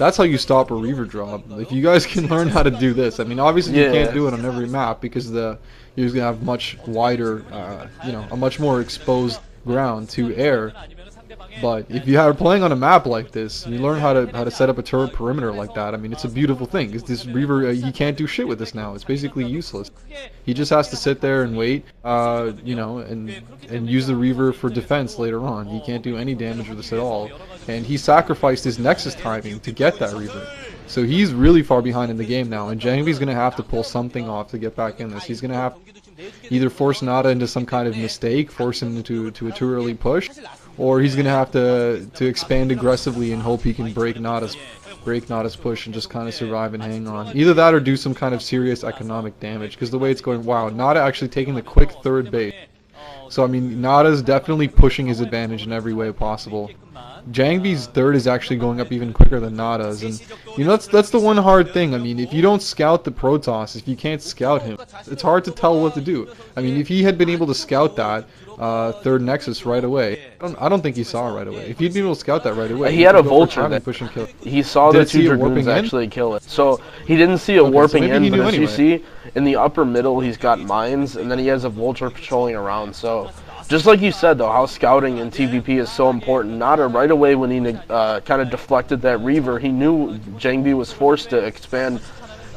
That's how you stop a Reaver drop. If you guys can learn how to do this, I mean, obviously you can't do it on every map because you're gonna have much wider, you know, a much more exposed ground to air. But if you are playing on a map like this, you learn how to set up a turret perimeter like that. I mean, it's a beautiful thing. Because this Reaver, he can't do shit with this now. It's basically useless. He just has to sit there and wait, you know, and use the Reaver for defense later on. He can't do any damage with this at all. And he sacrificed his Nexus timing to get that Reaver. So he's really far behind in the game now. And JangBi's going to have to pull something off to get back in this. He's going to have to either force NaDa into some kind of mistake, force him into a too early push, or he's going to have to expand aggressively and hope he can break NaDa's push and just kind of survive and hang on. Either that or do some kind of serious economic damage, because the way it's going, wow, NaDa actually taking the quick third base. So I mean, NaDa's definitely pushing his advantage in every way possible. JangBi's third is actually going up even quicker than NaDa's, and you know that's the one hard thing. I mean, if you don't scout the Protoss, if you can't scout him, it's hard to tell what to do. I mean, if he had been able to scout that third Nexus right away, I don't think he saw it right away. If he'd been able to scout that right away, he had a vulture that push and kill. He saw the two Dragoons actually kill it, so he didn't see it warping in. But as you see in the upper middle, he's got mines, and then he has a vulture patrolling around. So. Just like you said, though, how scouting in TVP is so important. NaDa, right away when he kind of deflected that Reaver, he knew JangBi was forced to expand,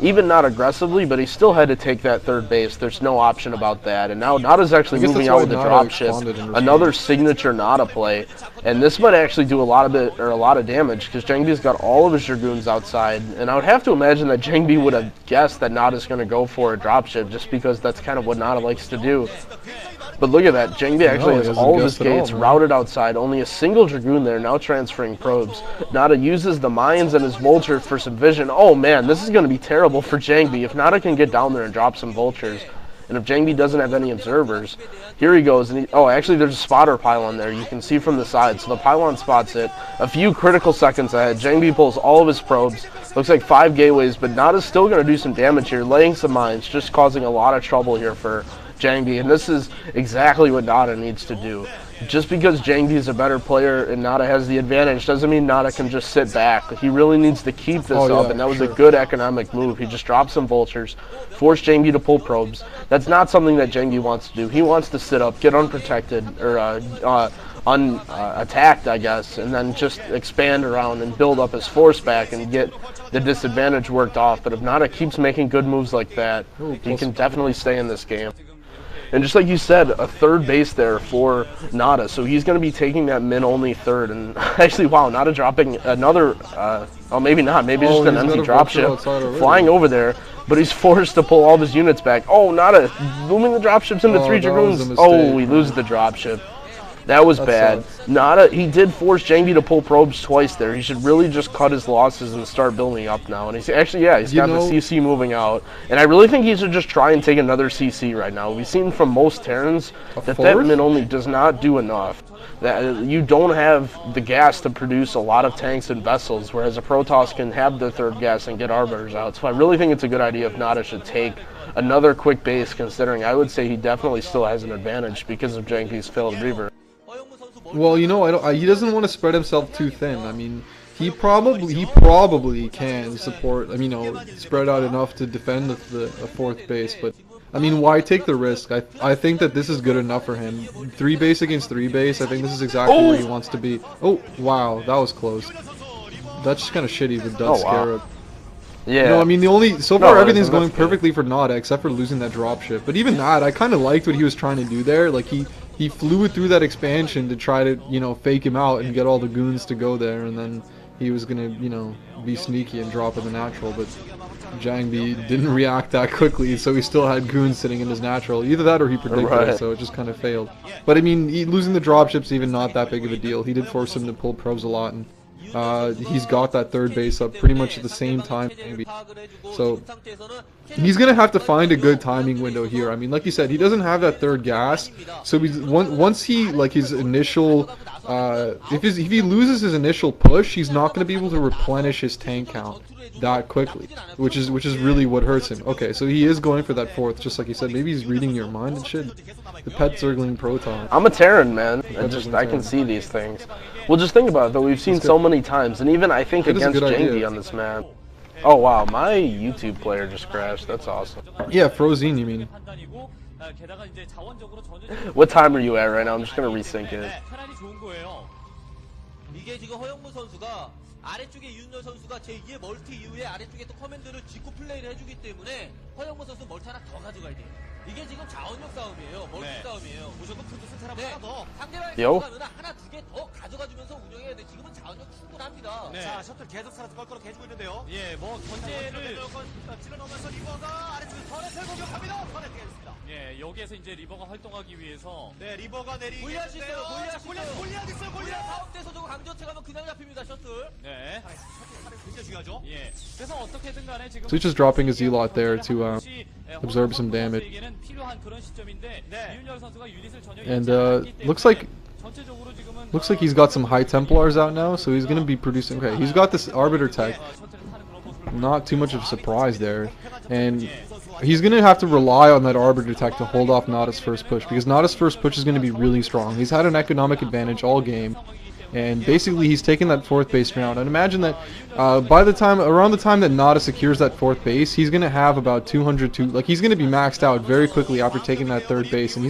even not aggressively, but he still had to take that third base. There's no option about that. And now NaDa's actually moving out with the dropship, another signature NaDa play. And this might actually do a lot of damage, because JangBi's got all of his Dragoons outside. And I would have to imagine that JangBi would have guessed that NaDa's going to go for a dropship, just because that's kind of what NaDa likes to do. But look at that, JangBi actually has all of his gates routed outside, only a single Dragoon there, now transferring probes. NaDa uses the mines and his vulture for some vision. Oh man, this is going to be terrible for JangBi if NaDa can get down there and drop some vultures. And if JangBi doesn't have any observers, here he goes. And oh, actually there's a spotter pylon there, you can see from the side. So the pylon spots it. A few critical seconds ahead, JangBi pulls all of his probes. Looks like 5 gateways, but NaDa's still going to do some damage here, laying some mines, just causing a lot of trouble here for JangBi, and this is exactly what NaDa needs to do. Just because JangBi is a better player and NaDa has the advantage doesn't mean NaDa can just sit back. He really needs to keep this up, and that was a good economic move. He just dropped some vultures, forced JangBi to pull probes. That's not something that JangBi wants to do. He wants to sit up, get unprotected, or unattacked, I guess, and then just expand around and build up his force back and get the disadvantage worked off. But if NaDa keeps making good moves like that, he can definitely stay in this game. And just like you said, a third base there for NaDa, so he's going to be taking that min-only third. And actually, wow, NaDa dropping another, oh, maybe not, maybe just an empty dropship, flying over there, but he's forced to pull all of his units back. Oh, NaDa booming the dropships into 3 Dragoons. Oh, he loses the dropship. That was bad. NaDa, he did force JangBi to pull probes twice there. He should really just cut his losses and start building up now. And he's actually, yeah, he's got the CC moving out. And I really think he should just try and take another CC right now. We've seen from most Terrans that min-only does not do enough. That you don't have the gas to produce a lot of tanks and vessels, whereas a Protoss can have the third gas and get Arbiters out. So I really think it's a good idea if NaDa should take another quick base, considering I would say he definitely still has an advantage because of JangBi's failed Reaver. Well, you know, he doesn't want to spread himself too thin. I mean, he probably can support, I mean, you know, spread out enough to defend the fourth base, but I mean, why take the risk? I think that this is good enough for him. 3 base against 3 base, I think this is exactly where he wants to be. Oh, wow, that was close. That's just kind of shitty, the Dud Scarab. Yeah. No, I mean, so far everything's going perfectly for NaDa, except for losing that dropship. But even that, I kind of liked what he was trying to do there. Like, he flew through that expansion to try to, you know, fake him out and get all the goons to go there, and then he was gonna, you know, be sneaky and drop in the natural, but JangBi didn't react that quickly, so he still had goons sitting in his natural. Either that or he predicted it, so it just kind of failed. But I mean, losing the dropship's even not that big of a deal. He did force him to pull probes a lot, and he's got that third base up pretty much at the same time. So he's gonna have to find a good timing window here. I mean, like you said, he doesn't have that third gas, so once he, like, his initial if he loses his initial push, he's not going to be able to replenish his tank count that quickly, which is really what hurts him. Okay, so he is going for that fourth, just like you said. Maybe he's reading your mind and shit. The PetZergling Proton. I'm a Terran, man. I can see these things. Well, just think about it, though. We've seen so many times, and even I think against JangBi on this map. Oh wow, my YouTube player just crashed. That's awesome. Yeah, Frozen, you mean? What time are you at right now? I'm just gonna resync it. 아래쪽에 이윤열 선수가 제2의 멀티 이후에 아래쪽에 또 커맨드를 짓고 플레이를 해주기 때문에 허영무 선수 멀티 하나 더 가져가야 돼요. 이게 지금 자원력 싸움이에요. 멀티 싸움이에요. 무조건 프로듀스 사람 하나 더. 상대방의 선수는 하나 두 개 더 가져가주면서 운영해야 돼. 지금은 자원력 충분합니다. 자, 셔틀 계속 살아서 껄껄 해주고 있는데요. 예, 뭐 견제를 찔러 넣으면서 리버가 아래쪽에 터렛을 공격합니다. 터렛 깨졌습니다. 예, 여기에서 이제 리버가 활동하기 위해서 리버가 내리고 골리앗 있어요. 골리앗 있어요. 골리앗 가운데서 저거 강조체가 하면 그냥 잡힙니다. 셔틀. 네. 셔틀 굉장히 중요하죠. 예. 그래서 어떻게든 간에 지금 So he's just dropping his Elot there to absorb some damage. And looks like he's got some high Templars out now, so he's gonna be producing. Okay, he's got this Arbiter tech. Not too much of a surprise there, and he's gonna have to rely on that Arbiter tech to hold off NaDa's first push, because NaDa's first push is gonna be really strong. He's had an economic advantage all game. And basically, he's taken that fourth base round. And imagine that around the time that NaDa secures that fourth base, he's gonna have about 202. Like he's gonna be maxed out very quickly after taking that third base, and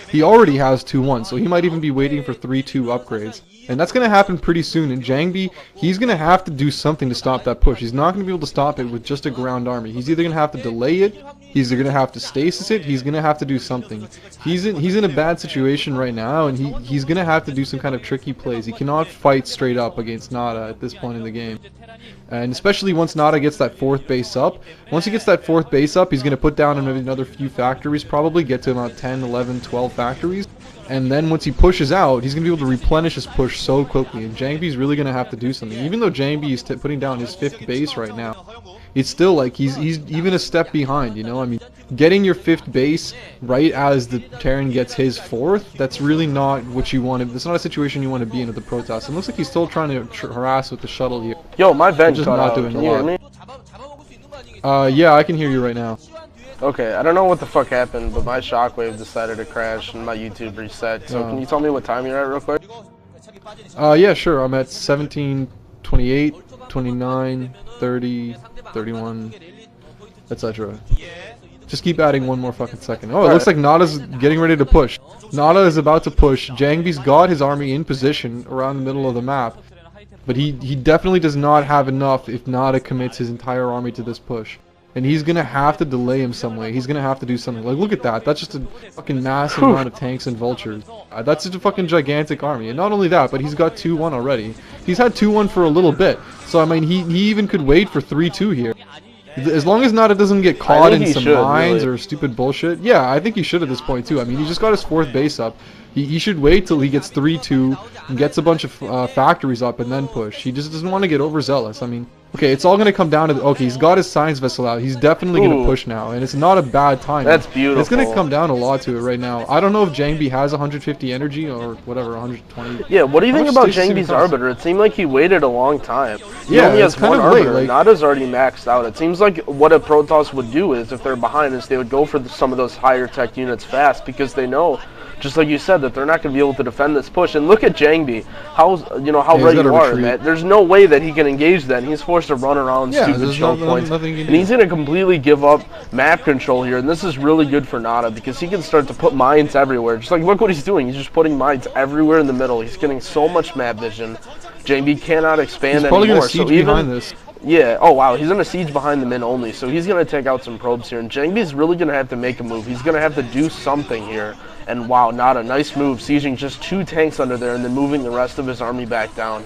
he already has 2-1, so he might even be waiting for 3-2 upgrades. And that's gonna happen pretty soon. And JangBi, he's gonna have to do something to stop that push. He's not gonna be able to stop it with just a ground army. He's either gonna have to delay it, he's either gonna have to stasis it, he's gonna have to do something. He's in a bad situation right now, and he's gonna have to do some kind of tricky plays. He cannot fight straight up against NaDa at this point in the game. And especially once NaDa gets that fourth base up. Once he gets that fourth base up, he's gonna put down another few factories, probably get to about 10, 11, 12 factories. And then once he pushes out, he's going to be able to replenish his push so quickly. And JangBi's really going to have to do something. Even though JangBi is putting down his 5th base right now, it's still like he's even a step behind, you know? I mean, getting your 5th base right as the Terran gets his 4th, that's really not what you want to... That's not a situation you want to be in with the Protoss. It looks like he's still trying to harass with the shuttle here. Yo, my vent just not doing a lot. Yeah, I can hear you right now. Okay, I don't know what the fuck happened, but my shockwave decided to crash and my YouTube reset. So can you tell me what time you're at real quick? Yeah, sure. I'm at 17, 28, 29, 30, 31, etc. Just keep adding one more fucking second. Oh, it looks like NaDa's getting ready to push. NaDa is about to push. JangBi's got his army in position around the middle of the map. But he definitely does not have enough if NaDa commits his entire army to this push. And he's gonna have to delay him some way. He's gonna have to do something. Like, look at that. That's just a fucking massive amount of tanks and vultures. That's just a fucking gigantic army. And not only that, but he's got 2-1 already. He's had 2-1 for a little bit. So, I mean, he even could wait for 3-2 here. As long as NaDa doesn't get caught in some mines or stupid bullshit. Yeah, I think he should at this point, too. I mean, he just got his 4th base up. He should wait till he gets 3-2 and gets a bunch of factories up and then push. He just doesn't want to get overzealous. I mean... Okay, it's all going to come down to... Okay, he's got his science vessel out. He's definitely going to push now, and it's not a bad time. That's beautiful. It's going to come down a lot to it right now. I don't know if JangBi has 150 energy or whatever, 120. Yeah, what do you think about JangBi's Arbiter? It seemed like he waited a long time. He only has one Arbiter. NaDa's already maxed out. It seems like what a Protoss would do is, if they're behind, is they would go for some of those higher tech units fast, because they know... Just like you said, that they're not going to be able to defend this push. And look at JangBi, how ready you are, man. There's no way that he can engage that. He's forced to run around stupid choke points. And he's going to completely give up map control here. And this is really good for NaDa, because he can start to put mines everywhere. Just like, look what he's doing. He's just putting mines everywhere in the middle. He's getting so much map vision. JangBi cannot expand anymore. He's probably going to siege behind this. Yeah, oh wow, he's going to siege behind the min only. So he's going to take out some probes here. And JangBi's really going to have to make a move. He's going to have to do something here. And wow, NaDa, nice move, sieging just 2 tanks under there and then moving the rest of his army back down.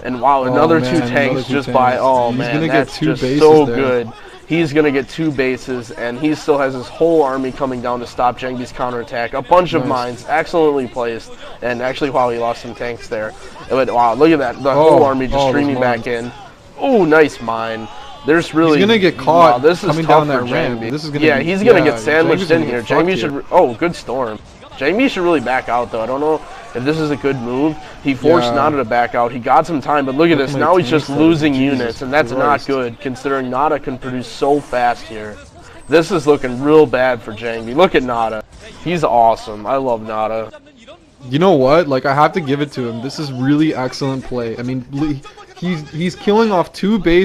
And wow, another 2 tanks just by, oh man, that's just so good. He's going to get 2 bases, and he still has his whole army coming down to stop JangBi's counterattack. A bunch of mines, excellently placed. And actually, wow, he lost some tanks there. But wow, look at that, the whole army just streaming back in. Oh, nice mine. There's really... He's going to get caught wow, this is coming down that ramp. This is gonna he's going to get sandwiched in here. JangBi should... Oh, good storm. JangBi should really back out, though. I don't know If this is a good move, he forced NaDa to back out. He got some time, but look at this. Now he's just losing units, and that's not good, considering NaDa can produce so fast here. This is looking real bad for JangBi. Look at NaDa. He's awesome. I love NaDa. You know what? Like, I have to give it to him. This is really excellent play. I mean, he's killing off 2 bases.